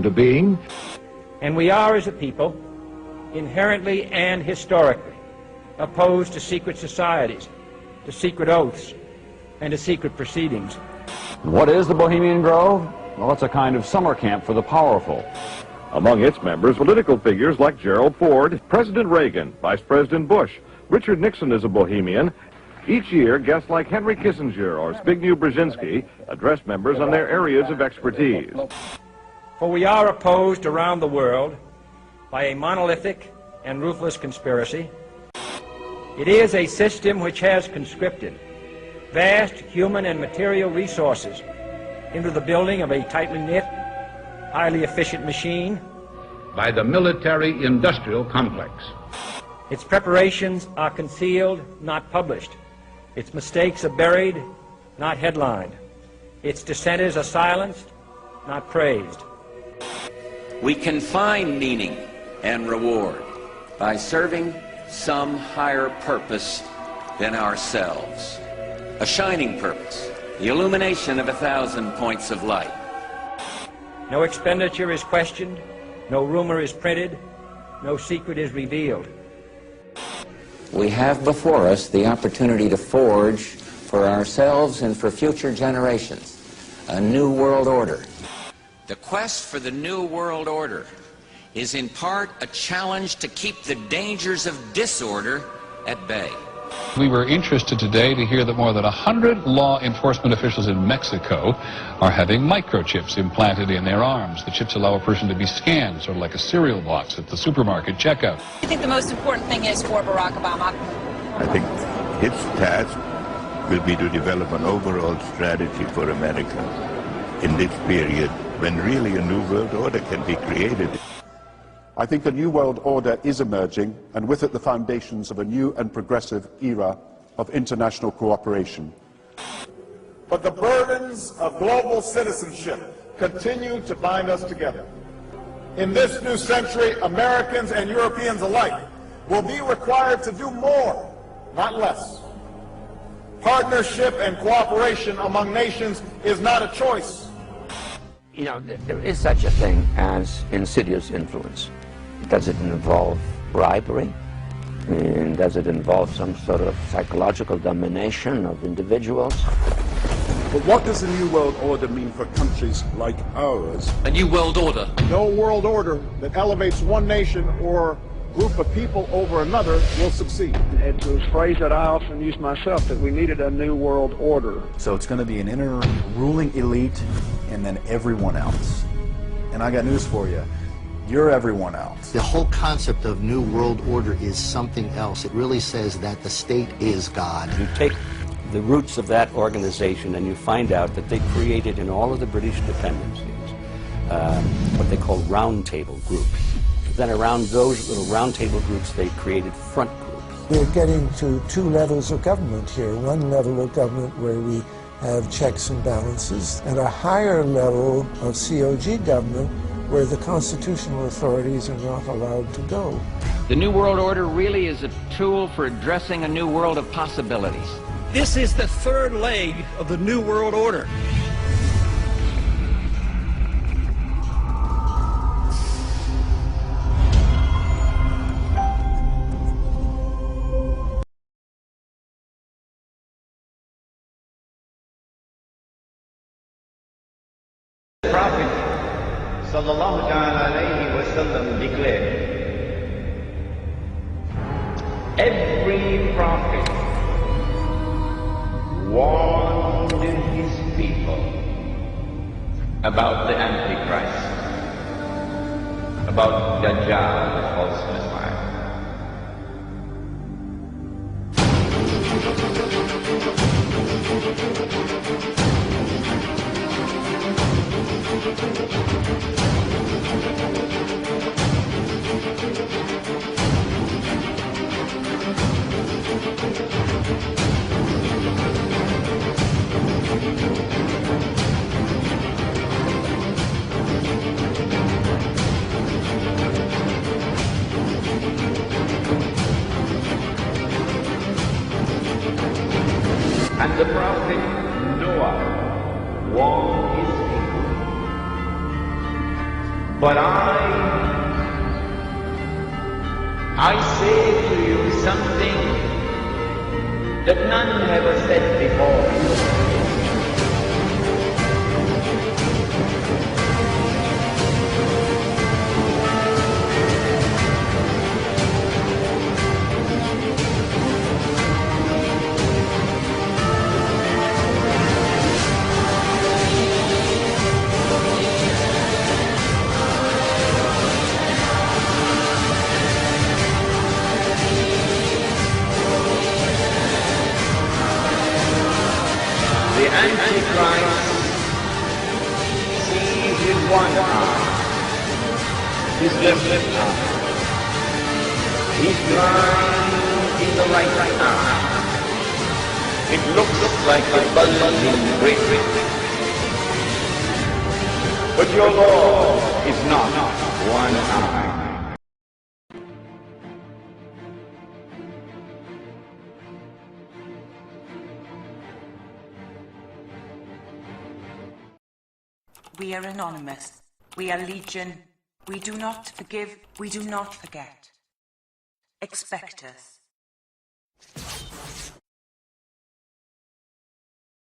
into being. And we are, as a people, inherently and historically opposed to secret societies, to secret oaths, and to secret proceedings. What is the Bohemian Grove? Well, it's a kind of summer camp for the powerful. Among its members, political figures like Gerald Ford, President Reagan, Vice President Bush, Richard Nixon is a Bohemian. Each year, guests like Henry Kissinger or Zbigniew Brzezinski address members on their areas of expertise. For we are opposed around the world by a monolithic and ruthless conspiracy. It is a system which has conscripted vast human and material resources into the building of a tightly knit, highly efficient machine. By the military-industrial complex. Its preparations are concealed, not published. Its mistakes are buried, not headlined. Its dissenters are silenced, not praised. We can find meaning and reward by serving some higher purpose than ourselves. A shining purpose, the illumination of 1,000 points of light. No expenditure is questioned, no rumor is printed, no secret is revealed. We have before us the opportunity to forge for ourselves and for future generations a new world order. The quest for the new world order is in part a challenge to keep the dangers of disorder at bay. We were interested today to hear that more than 100 law enforcement officials in Mexico are having microchips implanted in their arms. The chips allow a person to be scanned, sort of like a cereal box at the supermarket checkout. I think the most important thing is for Barack Obama. I think his task will be to develop an overall strategy for America in this period when really a new world order can be created. I think a new world order is emerging, and with it the foundations of a new and progressive era of international cooperation. But the burdens of global citizenship continue to bind us together. In this new century, Americans and Europeans alike will be required to do more, not less. Partnership and cooperation among nations is not a choice. You know, there is such a thing as insidious influence. Does it involve bribery? And does it involve some sort of psychological domination of individuals? But what does a new world order mean for countries like ours? A new world order. No world order that elevates one nation or group of people over another will succeed. It's a phrase that I often use myself, that we needed a new world order. So it's going to be an inner ruling elite and then everyone else. And I got news for you. You're everyone else. The whole concept of New World Order is something else. It really says that the state is God. You take the roots of that organization and you find out that they created in all of the British dependencies what they call round table groups. Then around those little round table groups they created front groups. We're getting to two levels of government here. One level of government where we have checks and balances, and a higher level of COG government where the constitutional authorities are not allowed to go. The New World Order really is a tool for addressing a new world of possibilities. This is the third leg of the New World Order. The Prophet sallallahu alayhi wa sallam declared, every prophet warned his people about the Antichrist, about Dajjal, the false Messiah. And the prophet Noah warned his people But I say to you something that none have ever said before. The Antichrist sees with one eye, his left eye. He's blind in the right eye. It looks like a buzzing great. But your Lord is not one eye. We are anonymous. We are legion. We do not forgive. We do not forget. Expect us.